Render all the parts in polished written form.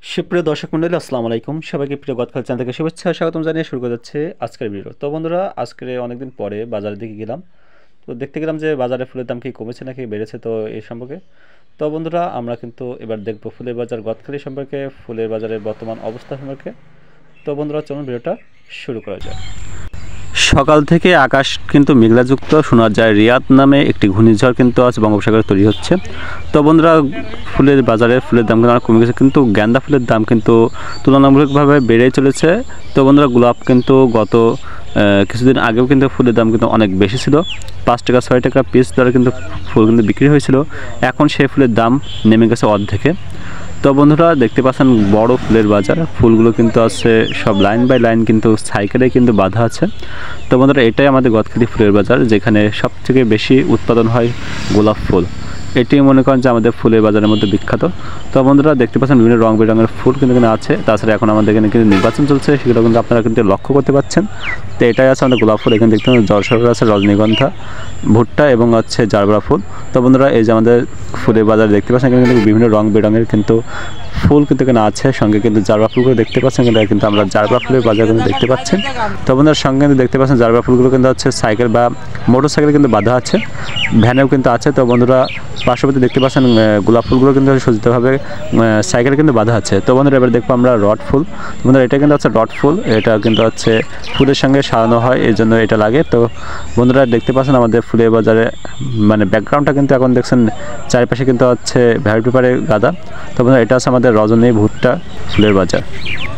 সুপ্রিয় দর্শক মণ্ডলী আসসালামু আলাইকুম। সবাইকে প্রিয় গদখালি চ্যানেল থেকে শুভেচ্ছা ও স্বাগতম জানিয়ে শুরু করে যাচ্ছে আজকের ভিডিও। তো বন্ধুরা, আজকে অনেকদিন পরে বাজারের দিকে গেলাম। তো দেখতে গেলাম যে বাজারে ফুলের দাম কি কমেছে নাকি বেড়েছে, তো এই সম্পর্কে। তো বন্ধুরা, আমরা কিন্তু এবার দেখব ফুলের বাজার গদখালি সম্পর্কে, ফুলের বাজারের বর্তমান অবস্থা সম্পর্কে। তো বন্ধুরা, চলুন ভিডিওটা শুরু করা যায়। সকাল থেকে আকাশ কিন্তু মেঘলাযুক্ত, শোনা যায় রিয়াদ নামে একটি ঘূর্ণিঝড় কিন্তু আজ বঙ্গোপসাগরে তৈরি হচ্ছে। তো বন্ধুরা, ফুলের বাজারে ফুলের দাম কিন্তু কমে গেছে, কিন্তু গাঁদা ফুলের দাম কিন্তু তুলনামূলকভাবে বেড়েই চলেছে। তো বন্ধুরা, গোলাপ কিন্তু গত কিছুদিন আগেও কিন্তু ফুলের দাম কিন্তু অনেক বেশি ছিল, 5 টাকা 6 টাকা পিস দরে কিন্তু ফুল কিন্তু বিক্রি হয়েছিল। এখন সেই ফুলের দাম নেমে গেছে অর্ধেকে। তো বন্ধুরা, দেখতে পাচ্ছেন বড় ফুলের বাজার, ফুলগুলো কিন্তু আছে সব লাইন বাই লাইন কিন্তু সাইকেলে কিন্তু বাঁধা আছে। তো বন্ধুরা, এটাই আমাদের গদখালি ফুলের বাজার, যেখানে সবথেকে বেশি উৎপাদন হয় গোলাপ ফুল। এটি মনে করেন যে আমাদের ফুলের বাজারের মধ্যে বিখ্যাত। তো বন্ধুরা, দেখতে পাচ্ছেন বিভিন্ন রং বেরঙের ফুল কিন্তু এখানে আছে। তাছাড়া এখন আমাদের এখানে কিন্তু নির্বাচন চলছে, সেগুলো কিন্তু আপনারা কিন্তু লক্ষ্য করতে পাচ্ছেন। তো এটাই আছে আমাদের গোলাপ ফুল। এখানে দেখতে পাচ্ছেন জলসর আছে, রজনীগন্ধা, ভুট্টা এবং হচ্ছে জারবেরা ফুল। তো বন্ধুরা, এই যে আমাদের ফুলের বাজার দেখতে পাচ্ছেন, এখানে কিন্তু বিভিন্ন রং বেরঙের কিন্তু ফুল কিন্তু এখানে আছে। সঙ্গে কিন্তু জারবেরা ফুলগুলো দেখতে পাচ্ছেন, কিন্তু আমরা জারবেরা ফুলের বাজার কিন্তু দেখতে পাচ্ছেন। তো বন্ধুরা, সঙ্গে কিন্তু দেখতে পাচ্ছেন জারবেরা ফুলগুলো কিন্তু হচ্ছে সাইকেল বা মোটর সাইকেল কিন্তু বাঁধা আছে, ভ্যানেও কিন্তু আছে। তো বন্ধুরা, পার্শ্ববর্তী দেখতে পাচ্ছেন গোলাপ ফুলগুলো কিন্তু সজ্জিতভাবে সাইকেলে কিন্তু বাঁধা আছে। তো বন্ধুরা, এবার দেখবো আমরা রড ফুল। বন্ধুরা, এটা কিন্তু হচ্ছে রড ফুল, এটা কিন্তু হচ্ছে ফুলের সঙ্গে সাজানো হয়, এই জন্য এটা লাগে। তো বন্ধুরা, দেখতে পাচ্ছেন আমাদের ফুলের বাজারে মানে ব্যাকগ্রাউন্ডটা কিন্তু এখন দেখছেন চারিপাশে কিন্তু হচ্ছে ভ্যারাইটি পেপারের গাদা। তো বন্ধুরা, এটা আছে আমাদের রজনী ভুট্টা ফুলের বাজার।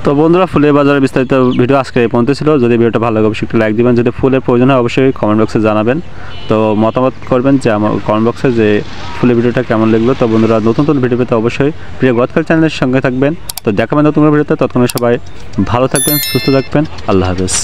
তো বন্ধুরা, ফুলের বাজারের বিস্তারিত ভিডিও আজকে এই পর্যন্ত ছিল। যদি ভিডিওটা ভালো লাগে অবশ্যই একটু লাইক দিবেন, যদি ফুলের প্রয়োজন হয় অবশ্যই কমেন্ট বক্সে জানাবেন। তো মতামত করবেন যে আমার কমেন্ট বক্সে যে ফুলের ভিডিওটা কেমন লাগলো। তো বন্ধুরা, নতুন নতুন ভিডিও পেতে অবশ্যই প্রিয় গদখালি চ্যানেলের সঙ্গে থাকবেন। তো দেখাবেন নতুন ভিডিওতে, ততক্ষণে সবাই ভালো থাকবেন, সুস্থ থাকবেন। আল্লাহ হাফেজ।